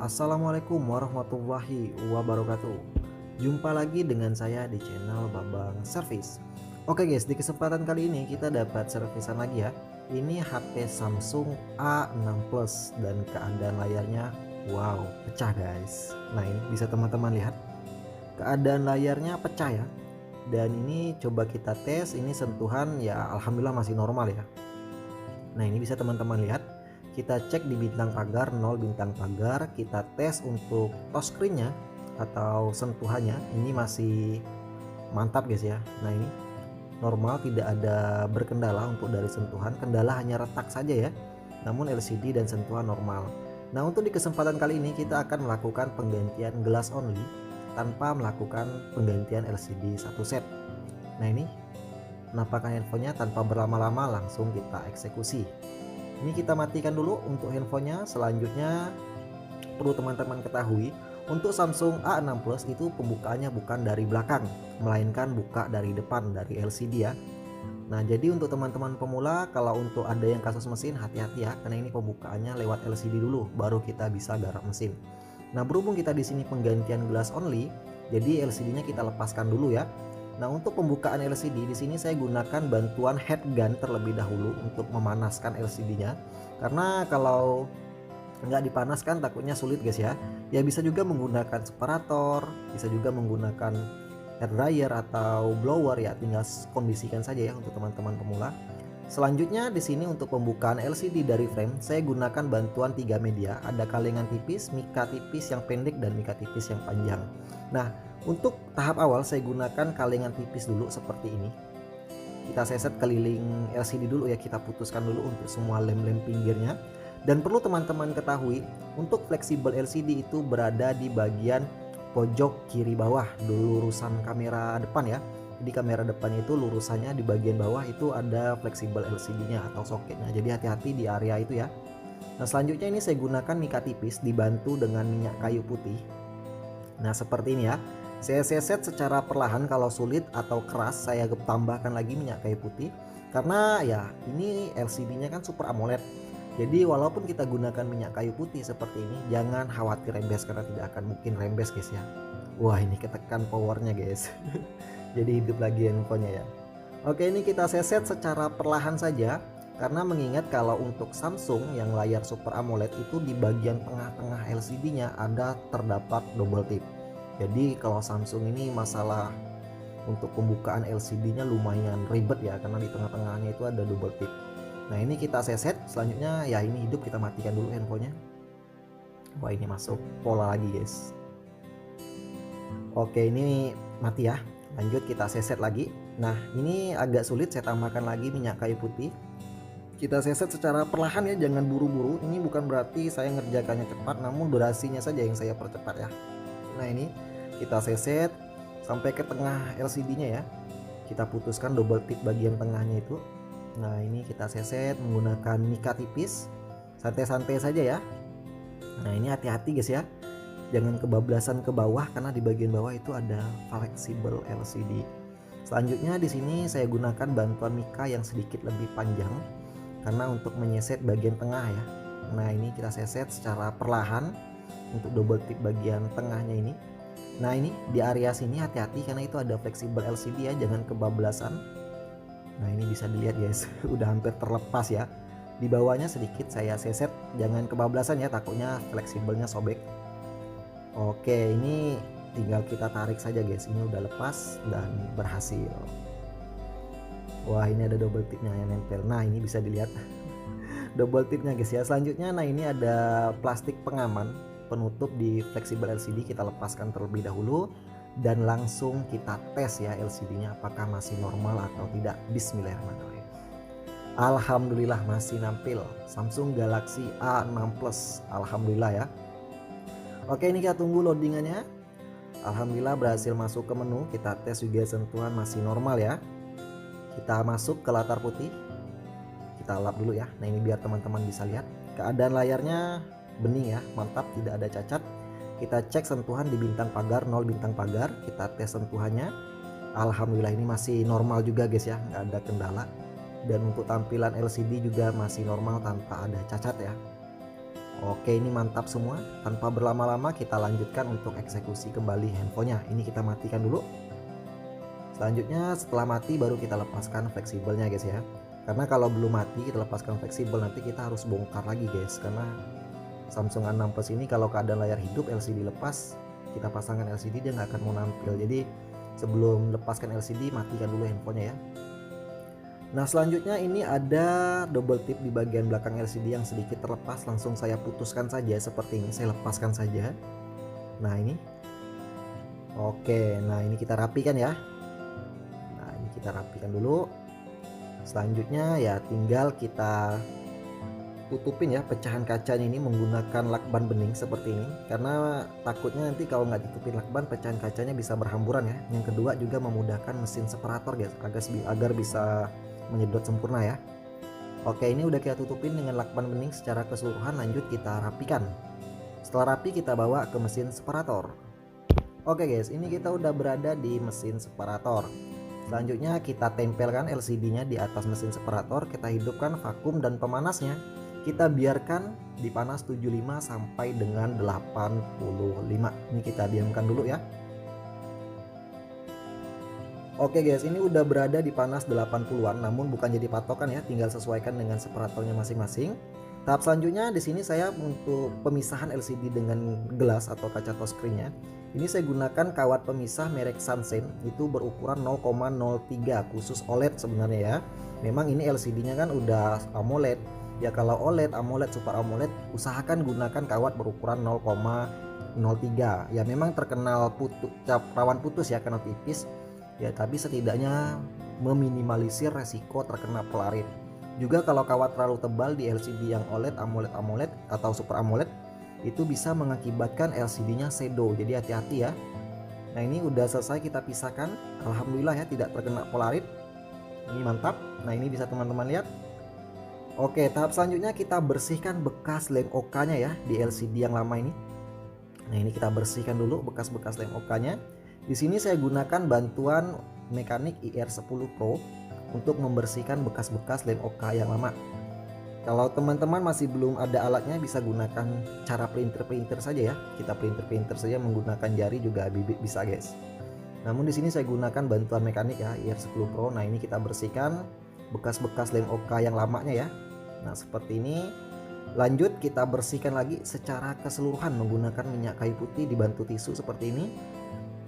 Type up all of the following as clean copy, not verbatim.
Assalamualaikum warahmatullahi wabarakatuh. Jumpa lagi dengan saya di channel Babang Service. Oke guys, di kesempatan kali ini kita dapat servisan lagi ya. Ini HP Samsung A6 Plus dan keadaan layarnya wow, pecah guys. Nah, ini bisa teman-teman lihat. Keadaan layarnya pecah ya. Dan ini coba kita tes, ini sentuhan ya alhamdulillah masih normal ya. Nah, ini bisa teman-teman lihat. Kita cek di bintang pagar, 0 bintang pagar, kita tes untuk touchscreen-nya atau sentuhannya, ini masih mantap guys ya. Nah, ini normal, tidak ada berkendala untuk dari sentuhan, kendala hanya retak saja ya. Namun LCD dan sentuhan normal. Nah, untuk di kesempatan kali ini kita akan melakukan penggantian glass only tanpa melakukan penggantian LCD satu set. Nah, ini penampakan handphonenya tanpa berlama-lama langsung kita eksekusi. Ini kita matikan dulu untuk handphonenya. Selanjutnya perlu teman-teman ketahui, untuk Samsung A6 Plus itu pembukaannya bukan dari belakang, melainkan buka dari depan, dari LCD ya. Nah, jadi untuk teman-teman pemula, kalau untuk ada yang kasus mesin, hati-hati ya, karena ini pembukaannya lewat LCD dulu, baru kita bisa garap mesin. Nah, berhubung kita di sini penggantian glass only, jadi LCD-nya kita lepaskan dulu ya. Nah, untuk pembukaan LCD di sini saya gunakan bantuan head gun terlebih dahulu untuk memanaskan LCD-nya. Karena kalau nggak dipanaskan takutnya sulit guys ya. Ya bisa juga menggunakan separator, bisa juga menggunakan hair dryer atau blower ya, tinggal kondisikan saja ya untuk teman-teman pemula. Selanjutnya di sini untuk pembukaan LCD dari frame saya gunakan bantuan 3 media, ada kalengan tipis, mika tipis yang pendek dan mika tipis yang panjang. Nah, untuk tahap awal saya gunakan kalengan tipis dulu seperti ini. Kita seset keliling LCD dulu ya, kita putuskan dulu untuk semua lem-lem pinggirnya. Dan perlu teman-teman ketahui, untuk fleksibel LCD itu berada di bagian pojok kiri bawah, lurusan kamera depan ya. Di kamera depannya itu lurusannya di bagian bawah itu ada fleksibel LCD-nya atau soketnya. Jadi hati-hati di area itu ya. Nah, selanjutnya ini saya gunakan mika tipis dibantu dengan minyak kayu putih. Nah, seperti ini ya. Saya seset secara perlahan, kalau sulit atau keras saya tambahkan lagi minyak kayu putih. Karena ya ini LCD-nya kan Super AMOLED. Jadi walaupun kita gunakan minyak kayu putih seperti ini, jangan khawatir rembes karena tidak akan mungkin rembes guys ya. Wah, ini ketekan powernya guys. Jadi hidup lagi handphonenya ya. Oke, ini kita seset secara perlahan saja. Karena mengingat kalau untuk Samsung yang layar Super AMOLED itu di bagian tengah-tengah LCD-nya ada terdapat double tip. Jadi kalau Samsung ini masalah untuk pembukaan LCD-nya lumayan ribet ya, karena di tengah-tengahnya itu ada double tip. Nah, ini kita seset. Selanjutnya ya ini hidup, kita matikan dulu handphonenya. Wah, ini masuk pola lagi guys. Oke, ini mati ya. Lanjut kita seset lagi. Nah, ini agak sulit, saya tambahkan lagi minyak kayu putih. Kita seset secara perlahan ya, jangan buru-buru. Ini bukan berarti saya ngerjakannya cepat, namun durasinya saja yang saya percepat ya. Nah, ini kita seset sampai ke tengah LCD-nya ya. Kita putuskan double tip bagian tengahnya itu. Nah, ini kita seset menggunakan mika tipis. Santai-santai saja ya. Nah, ini hati-hati guys ya. Jangan kebablasan ke bawah karena di bagian bawah itu ada fleksibel LCD. Selanjutnya di sini saya gunakan bantuan mika yang sedikit lebih panjang karena untuk menyeset bagian tengah ya. Nah, ini kita seset secara perlahan untuk double tip bagian tengahnya ini. Nah, ini di area sini hati-hati karena itu ada fleksibel LCD ya, jangan kebablasan. Nah, ini bisa dilihat guys, udah hampir terlepas ya. Di bawahnya sedikit saya seset, jangan kebablasan ya, takutnya fleksibelnya sobek. Oke, ini tinggal kita tarik saja guys, ini udah lepas dan berhasil. Wah, ini ada double tipnya yang nempel. Nah, ini bisa dilihat double tipnya guys ya. Selanjutnya, nah ini ada plastik pengaman penutup di fleksibel LCD, kita lepaskan terlebih dahulu dan langsung kita tes ya LCD-nya apakah masih normal atau tidak. Bismillahirrahmanirrahim. Alhamdulillah masih nampil Samsung Galaxy A6 Plus. Alhamdulillah ya. Oke, ini kita tunggu loadingannya. Alhamdulillah berhasil masuk ke menu. Kita tes juga sentuhan masih normal ya. Kita masuk ke latar putih. Kita lap dulu ya. Nah, ini biar teman-teman bisa lihat keadaan layarnya bening ya, mantap, tidak ada cacat. Kita cek sentuhan di bintang pagar, 0 bintang pagar. Kita tes sentuhannya. Alhamdulillah ini masih normal juga guys ya, nggak ada kendala. Dan untuk tampilan LCD juga masih normal tanpa ada cacat ya. Oke, ini mantap semua. Tanpa berlama-lama kita lanjutkan untuk eksekusi kembali handphonenya. Ini kita matikan dulu. Selanjutnya setelah mati baru kita lepaskan fleksibelnya guys ya. Karena kalau belum mati kita lepaskan fleksibel, nanti kita harus bongkar lagi guys. Karena Samsung A6 Plus ini kalau keadaan layar hidup LCD lepas, kita pasangkan LCD dia nggak akan mau nampil. Jadi sebelum lepaskan LCD matikan dulu handphonenya ya. Nah selanjutnya ini ada double tip di bagian belakang LCD yang sedikit terlepas, langsung saya putuskan saja seperti ini, saya lepaskan saja. Nah ini, oke, nah ini kita rapikan ya. Nah ini kita rapikan dulu. Selanjutnya ya tinggal kita tutupin ya pecahan kacanya ini menggunakan lakban bening seperti ini, karena takutnya nanti kalau nggak ditutupin lakban pecahan kacanya bisa berhamburan ya. Yang kedua juga memudahkan mesin separator guys, agar bisa menyedot sempurna ya. Oke, ini udah kita tutupin dengan lakban bening secara keseluruhan. Lanjut kita rapikan. Setelah rapi kita bawa ke mesin separator. Oke guys, ini kita udah berada di mesin separator. Selanjutnya kita tempelkan LCD-nya di atas mesin separator. Kita hidupkan vakum dan pemanasnya. Kita biarkan dipanas 75 sampai dengan 85. Ini kita diamkan dulu ya. Oke guys, ini udah berada di panas 80-an, namun bukan jadi patokan ya, tinggal sesuaikan dengan separatornya masing-masing. Tahap selanjutnya di sini saya untuk pemisahan LCD dengan gelas atau kaca touchscreen-nya. Ini saya gunakan kawat pemisah merek Sansen, itu berukuran 0,03 khusus OLED sebenarnya ya. Memang ini LCD-nya kan udah AMOLED. Ya kalau OLED, AMOLED, Super AMOLED usahakan gunakan kawat berukuran 0,03. Ya memang terkenal rawan putus ya karena tipis. Ya tapi setidaknya meminimalisir resiko terkena pelarit. Juga kalau kawat terlalu tebal di LCD yang OLED, AMOLED atau Super AMOLED itu bisa mengakibatkan LCD-nya shadow. Jadi hati-hati ya. Nah ini udah selesai kita pisahkan. Alhamdulillah ya tidak terkena polarit. Ini mantap. Nah ini bisa teman-teman lihat. Oke, tahap selanjutnya kita bersihkan bekas lem OK-nya ya di LCD yang lama ini. Nah ini kita bersihkan dulu bekas-bekas lem OK-nya. Di sini saya gunakan bantuan mekanik IR10 Pro untuk membersihkan bekas-bekas lem OK yang lama. Kalau teman-teman masih belum ada alatnya bisa gunakan cara printer saja ya. Kita printer saja menggunakan jari juga bisa guys. Namun di sini saya gunakan bantuan mekanik ya IR10 Pro. Nah ini kita bersihkan bekas-bekas lem OK yang lamanya ya. Nah seperti ini. Lanjut kita bersihkan lagi secara keseluruhan menggunakan minyak kayu putih dibantu tisu seperti ini.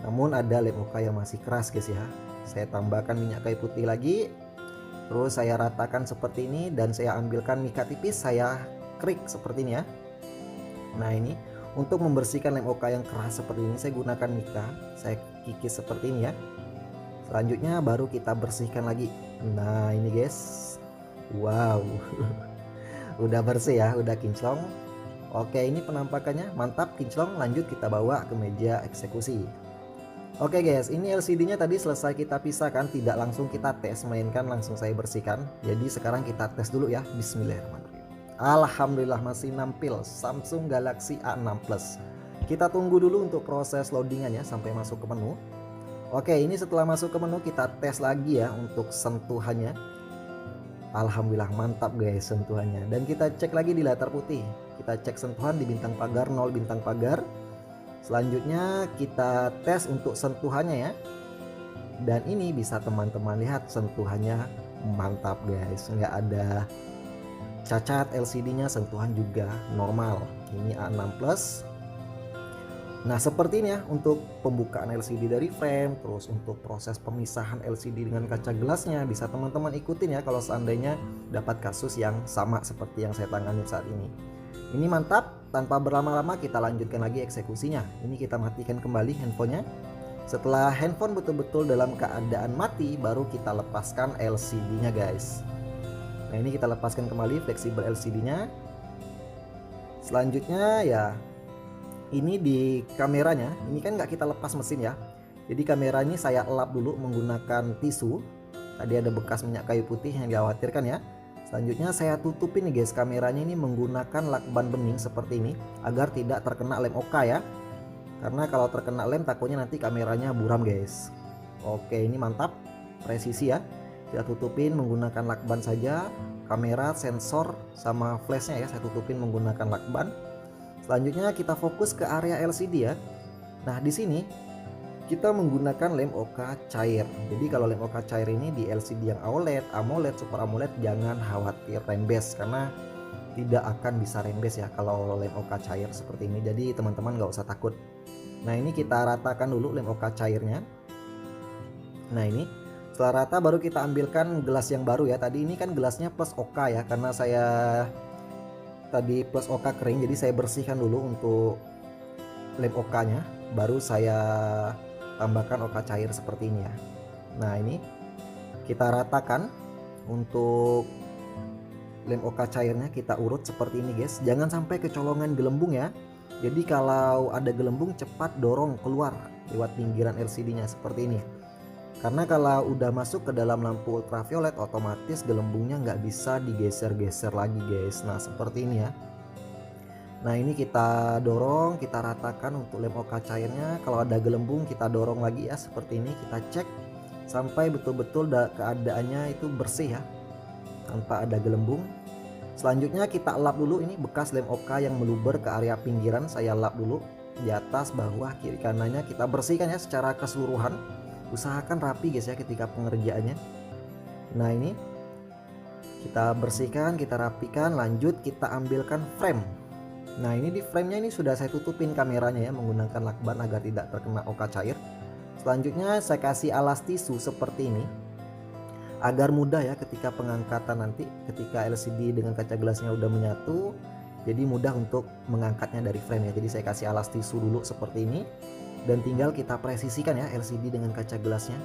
Namun ada lem OK yang masih keras guys ya. Saya tambahkan minyak kayu putih lagi. Terus saya ratakan seperti ini dan saya ambilkan mika tipis, saya krik seperti ini ya. Nah ini untuk membersihkan lem OK yang keras seperti ini saya gunakan mika. Saya kikis seperti ini ya. Selanjutnya baru kita bersihkan lagi. Nah ini guys. Wow. Udah bersih ya, udah kinclong. Oke ini penampakannya mantap kinclong. Lanjut kita bawa ke meja eksekusi. Oke guys, ini LCD-nya tadi selesai kita pisahkan, tidak langsung kita tes, melainkan langsung saya bersihkan. Jadi sekarang kita tes dulu ya, bismillahirrahmanirrahim. Alhamdulillah masih nampil Samsung Galaxy A6 Plus. Kita tunggu dulu untuk proses loadingannya sampai masuk ke menu. Oke, ini setelah masuk ke menu kita tes lagi ya untuk sentuhannya. Alhamdulillah mantap guys sentuhannya. Dan kita cek lagi di latar putih. Kita cek sentuhan di bintang pagar, 0 bintang pagar. Selanjutnya kita tes untuk sentuhannya ya. Dan ini bisa teman-teman lihat sentuhannya mantap guys. Nggak ada cacat LCD-nya, sentuhan juga normal. Ini A6 Plus. Nah seperti ini ya untuk pembukaan LCD dari frame. Terus untuk proses pemisahan LCD dengan kaca gelasnya bisa teman-teman ikutin ya kalau seandainya dapat kasus yang sama seperti yang saya tangani saat ini. Ini mantap. Tanpa berlama-lama kita lanjutkan lagi eksekusinya. Ini kita matikan kembali handphonenya. Setelah handphone betul-betul dalam keadaan mati baru kita lepaskan LCD-nya guys. Nah ini kita lepaskan kembali fleksibel LCD-nya. Selanjutnya ya ini di kameranya. Ini kan nggak kita lepas mesin ya. Jadi kamera ini saya elap dulu menggunakan tisu. Tadi ada bekas minyak kayu putih yang dikhawatirkan ya. Selanjutnya saya tutupin nih guys kameranya ini menggunakan lakban bening seperti ini agar tidak terkena lem OK ya. Karena kalau terkena lem takutnya nanti kameranya buram guys. Oke ini mantap presisi ya. Kita tutupin menggunakan lakban saja. kamera, sensor, sama flashnya ya, saya tutupin menggunakan lakban. Selanjutnya kita fokus ke area LCD ya. Nah di sini kita menggunakan lem OK cair. Jadi kalau lem OK cair ini di LCD yang AOLED, AMOLED, Super AMOLED jangan khawatir rembes, karena tidak akan bisa rembes ya kalau lem OK cair seperti ini. Jadi teman-teman nggak usah takut. Nah ini kita ratakan dulu lem OK cairnya. Nah ini setelah rata baru kita ambilkan gelas yang baru ya. Tadi ini kan gelasnya plus OK ya, karena saya tadi plus OK kering, jadi saya bersihkan dulu untuk lem OK nya, baru saya tambahkan OK cair seperti ini ya. Nah ini kita ratakan untuk lem OK cairnya, kita urut seperti ini guys, jangan sampai kecolongan gelembung ya. Jadi kalau ada gelembung cepat dorong keluar lewat pinggiran LCD nya seperti ini, karena kalau udah masuk ke dalam lampu ultraviolet otomatis gelembungnya nggak bisa digeser-geser lagi guys. Nah seperti ini ya. Nah ini kita dorong, kita ratakan untuk lem OK cairnya. Kalau ada gelembung kita dorong lagi ya seperti ini, kita cek sampai betul-betul keadaannya itu bersih ya, tanpa ada gelembung. Selanjutnya kita lap dulu ini bekas lem OK yang meluber ke area pinggiran, saya lap dulu di atas, bawah, kiri kanannya kita bersihkan ya secara keseluruhan. Usahakan rapi guys ya ketika pengerjaannya. Nah ini kita bersihkan, kita rapikan, lanjut kita ambilkan frame. Nah ini di framenya ini sudah saya tutupin kameranya ya menggunakan lakban agar tidak terkena OK cair. Selanjutnya saya kasih alas tisu seperti ini agar mudah ya ketika pengangkatan nanti, ketika LCD dengan kaca gelasnya udah menyatu, jadi mudah untuk mengangkatnya dari frame ya. Jadi saya kasih alas tisu dulu seperti ini dan tinggal kita presisikan ya LCD dengan kaca gelasnya.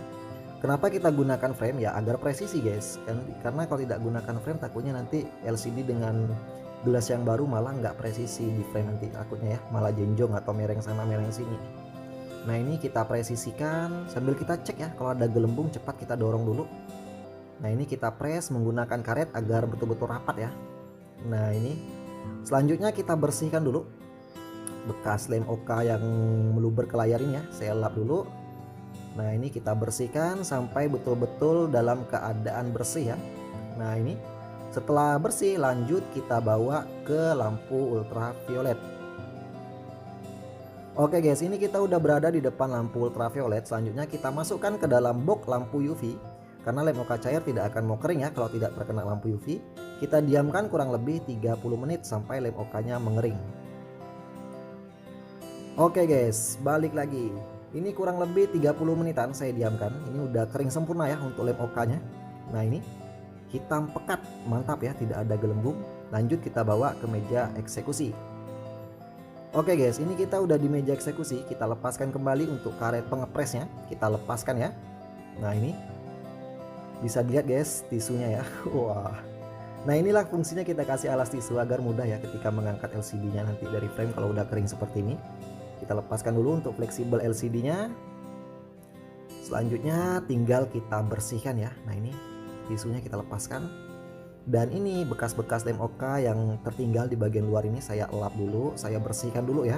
Kenapa kita gunakan frame ya, agar presisi guys kan, karena kalau tidak gunakan frame takutnya nanti LCD dengan gelas yang baru malah nggak presisi di frame, nanti takutnya ya malah jenjong atau mereng sana mereng sini. Nah ini kita presisikan sambil kita cek ya, kalau ada gelembung cepat kita dorong dulu. Nah ini kita press menggunakan karet agar betul-betul rapat ya. Nah ini selanjutnya kita bersihkan dulu bekas lem OK yang meluber ke layar ini ya, saya lap dulu. Nah ini kita bersihkan sampai betul-betul dalam keadaan bersih ya. Nah ini setelah bersih lanjut kita bawa ke lampu ultraviolet. Oke guys, ini kita udah berada di depan lampu ultraviolet. Selanjutnya kita masukkan ke dalam box lampu UV, karena lem OK cair tidak akan mau kering ya kalau tidak terkena lampu UV. Kita diamkan kurang lebih 30 menit sampai lem OK nya mengering. Oke guys, balik lagi. Ini kurang lebih 30 menitan saya diamkan. Ini udah kering sempurna ya untuk lem OK nya. Nah ini hitam pekat, mantap ya, tidak ada gelembung. Lanjut kita bawa ke meja eksekusi. Oke guys, ini kita udah di meja eksekusi. Kita lepaskan kembali untuk karet pengepresnya, kita lepaskan ya. Nah ini bisa dilihat guys tisunya ya. Wah. Nah inilah fungsinya kita kasih alas tisu agar mudah ya ketika mengangkat LCD nya nanti dari frame kalau udah kering seperti ini. Kita lepaskan dulu untuk fleksibel LCD nya. Selanjutnya tinggal kita bersihkan ya. Nah ini tisunya kita lepaskan. Dan ini bekas-bekas lem OK yang tertinggal di bagian luar ini saya lap dulu, saya bersihkan dulu ya.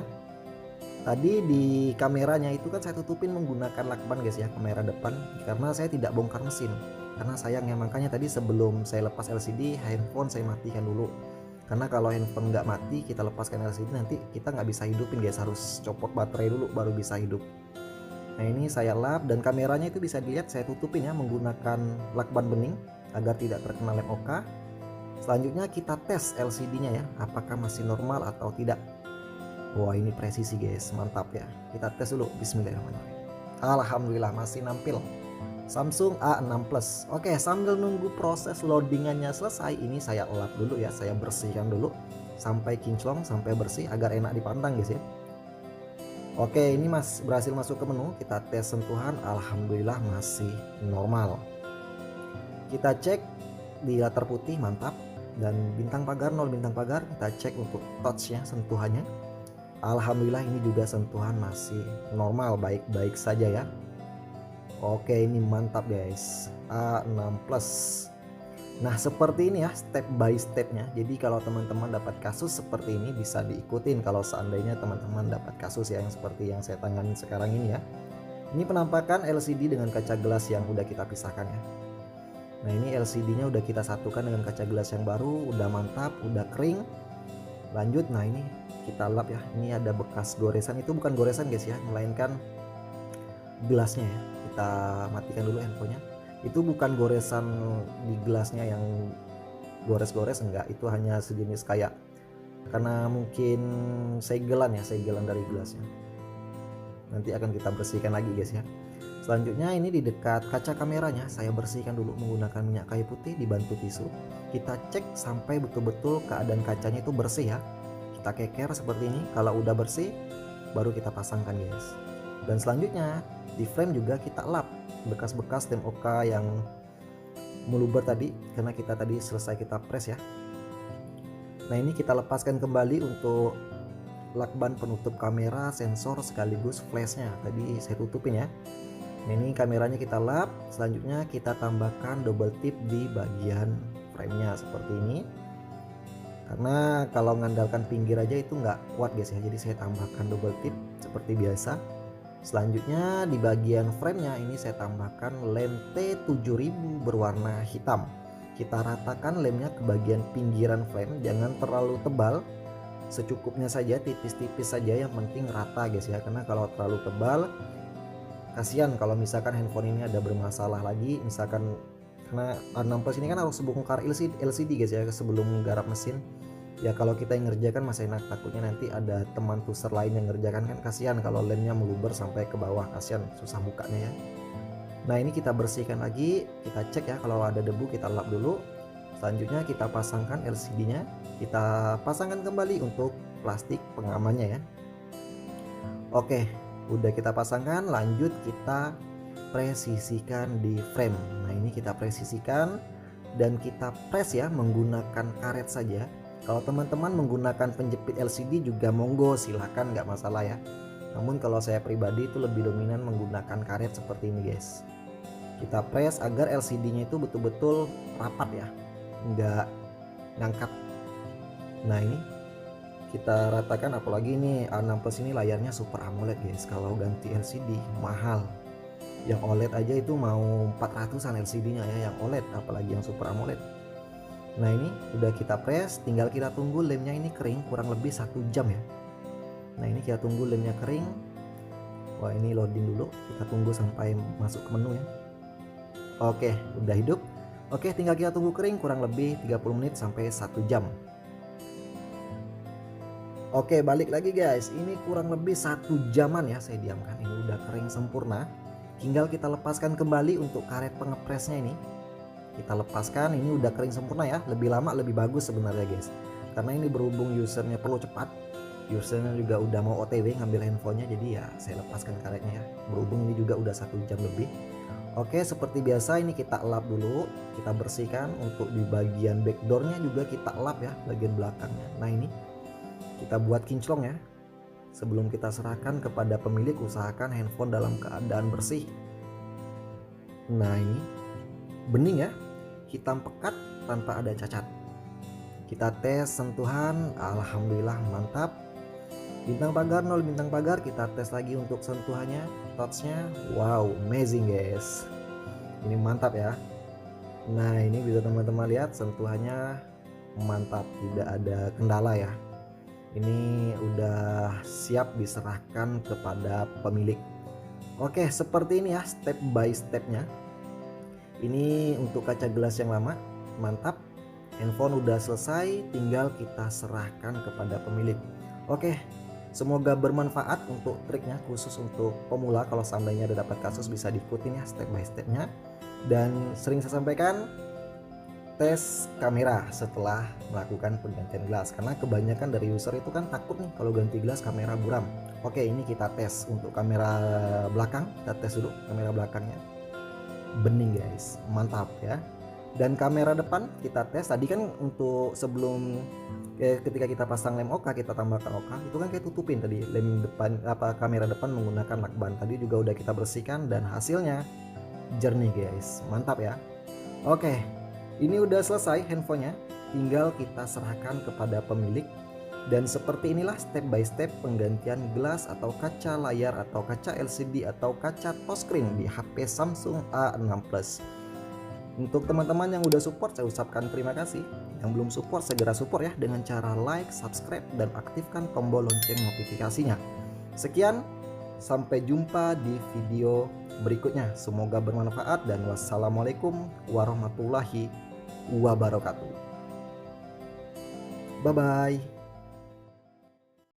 Tadi di kameranya itu kan saya tutupin menggunakan lakban guys ya, kamera depan, karena saya tidak bongkar mesin. Karena sayangnya, makanya tadi sebelum saya lepas LCD, handphone saya matikan dulu. Karena kalau handphone nggak mati kita lepaskan LCD nanti kita nggak bisa hidupin guys, harus copot baterai dulu baru bisa hidup. Nah ini saya lap dan kameranya itu bisa dilihat saya tutupin ya menggunakan lakban bening agar tidak terkena lem OK. Selanjutnya kita tes LCD nya ya, apakah masih normal atau tidak. Wah ini presisi guys, mantap ya. Kita tes dulu, bismillahirrahmanirrahim. Alhamdulillah masih nampil Samsung A6 Plus. Oke, sambil nunggu proses loadingannya selesai, ini saya lap dulu ya, saya bersihkan dulu sampai kinclong, sampai bersih agar enak dipandang guys ya. Oke, ini berhasil masuk ke menu. Kita tes sentuhan, alhamdulillah masih normal. Kita cek di latar putih, mantap. Dan bintang pagar 0 bintang pagar. Kita cek untuk touchnya, sentuhannya, alhamdulillah ini juga sentuhan masih normal, baik-baik saja ya. Oke, ini mantap guys, A6 Plus. Nah seperti ini ya step by stepnya. Jadi kalau teman-teman dapat kasus seperti ini bisa diikutin kalau seandainya teman-teman dapat kasus ya, yang seperti yang saya tangani sekarang ini ya. Ini penampakan LCD dengan kaca gelas yang udah kita pisahkan ya. Nah ini LCD-nya udah kita satukan dengan kaca gelas yang baru, udah mantap, udah kering. Lanjut, nah ini kita lap ya. Ini ada bekas goresan, itu bukan goresan guys ya, melainkan gelasnya ya. Kita matikan dulu handphonenya. Itu bukan goresan di gelasnya yang gores-gores, enggak, itu hanya sejenis kayak karena mungkin segelan ya, segelan dari gelasnya. Nanti akan kita bersihkan lagi guys ya. Selanjutnya ini di dekat kaca kameranya saya bersihkan dulu menggunakan minyak kayu putih dibantu tisu. Kita cek sampai betul-betul keadaan kacanya itu bersih ya. Kita keker seperti ini. Kalau udah bersih baru kita pasangkan guys. Dan selanjutnya di frame juga kita lap bekas-bekas lem OK yang meluber tadi, karena kita tadi selesai kita press ya. Nah ini kita lepaskan kembali untuk lakban penutup kamera, sensor sekaligus flashnya. Tadi saya tutupin ya. Nah ini kameranya kita lap. Selanjutnya kita tambahkan double tip di bagian framenya seperti ini. Karena kalau mengandalkan pinggir aja itu nggak kuat guys ya. Jadi saya tambahkan double tip seperti biasa. Selanjutnya di bagian framenya ini saya tambahkan lem T7000 berwarna hitam. Kita ratakan lemnya ke bagian pinggiran frame, jangan terlalu tebal, secukupnya saja, tipis-tipis saja, yang penting rata guys ya. Karena kalau terlalu tebal kasihan kalau misalkan handphone ini ada bermasalah lagi, misalkan karena A6 Plus ini kan harus bongkar LCD guys ya sebelum garap mesin. Ya kalau kita yang ngerjakan masih enak, takutnya nanti ada teman tuser lain yang ngerjakan kan kasihan kalau lemnya meluber sampai ke bawah, kasihan susah bukanya ya. Nah ini kita bersihkan lagi, kita cek ya kalau ada debu kita lap dulu. Selanjutnya kita pasangkan LCD-nya, kita pasangkan kembali untuk plastik pengamannya ya. Oke, udah kita pasangkan, lanjut kita presisikan di frame. Nah ini kita presisikan dan kita press ya menggunakan karet saja. Kalau teman-teman menggunakan penjepit LCD juga monggo, silahkan, nggak masalah ya. Namun kalau saya pribadi itu lebih dominan menggunakan karet seperti ini guys. Kita press agar LCD-nya itu betul-betul rapat ya, nggak ngangkat. Nah ini kita ratakan, apalagi ini A6 Plus ini layarnya Super AMOLED guys. Kalau ganti LCD mahal. Yang OLED aja itu mau 400-an LCD-nya ya, yang OLED, apalagi yang Super AMOLED. Nah ini udah kita press, tinggal kita tunggu lemnya ini kering kurang lebih 1 jam ya. Nah ini kita tunggu lemnya kering. Wah ini loading dulu, kita tunggu sampai masuk ke menu ya. Oke udah hidup. Oke tinggal kita tunggu kering kurang lebih 30 menit sampai 1 jam. Oke balik lagi guys, ini kurang lebih 1 jaman ya saya diamkan. Ini udah kering sempurna. Tinggal kita lepaskan kembali untuk karet pengepresnya ini. Kita lepaskan, ini udah kering sempurna ya. Lebih lama lebih bagus sebenarnya guys, karena ini berhubung usernya perlu cepat, usernya juga udah mau OTW ngambil handphonenya, jadi ya saya lepaskan karetnya ya. Berhubung ini juga udah 1 jam lebih. Oke seperti biasa ini kita lap dulu, kita bersihkan. Untuk di bagian backdoornya juga kita lap ya, bagian belakangnya. Nah ini kita buat kinclong ya. Sebelum kita serahkan kepada pemilik, usahakan handphone dalam keadaan bersih. Nah ini bening ya, hitam pekat tanpa ada cacat. Kita tes sentuhan, alhamdulillah mantap. Bintang pagar 0 bintang pagar, kita tes lagi untuk sentuhannya, touchnya, wow amazing guys, ini mantap ya. Nah ini bisa teman-teman lihat sentuhannya mantap, tidak ada kendala ya. Ini udah siap diserahkan kepada pemilik. Oke seperti ini ya step by stepnya. Ini untuk kaca gelas yang lama, mantap. Handphone udah selesai, tinggal kita serahkan kepada pemilik. Oke, semoga bermanfaat untuk triknya, khusus untuk pemula. Kalau seandainya ada dapat kasus bisa diikutin ya step by stepnya. Dan sering saya sampaikan, tes kamera setelah melakukan penggantian gelas, karena kebanyakan dari user itu kan takut nih kalau ganti gelas kamera buram. Oke ini kita tes untuk kamera belakang, kita tes dulu kamera belakangnya. Bening guys, mantap ya. Dan kamera depan kita tes tadi kan, untuk sebelum ketika kita pasang lem OK, kita tambahkan OK itu kan kayak tutupin tadi lem depan, kamera depan menggunakan lakban. Tadi juga udah kita bersihkan dan hasilnya jernih guys, mantap ya. Oke ini udah selesai handphonenya, tinggal kita serahkan kepada pemilik. Dan seperti inilah step by step penggantian gelas atau kaca layar atau kaca LCD atau kaca touchscreen di HP Samsung A6 Plus. Untuk teman-teman yang udah support, saya ucapkan terima kasih. Yang belum support, segera support ya dengan cara like, subscribe, dan aktifkan tombol lonceng notifikasinya. Sekian, sampai jumpa di video berikutnya. Semoga bermanfaat dan wassalamualaikum warahmatullahi wabarakatuh. Bye-bye.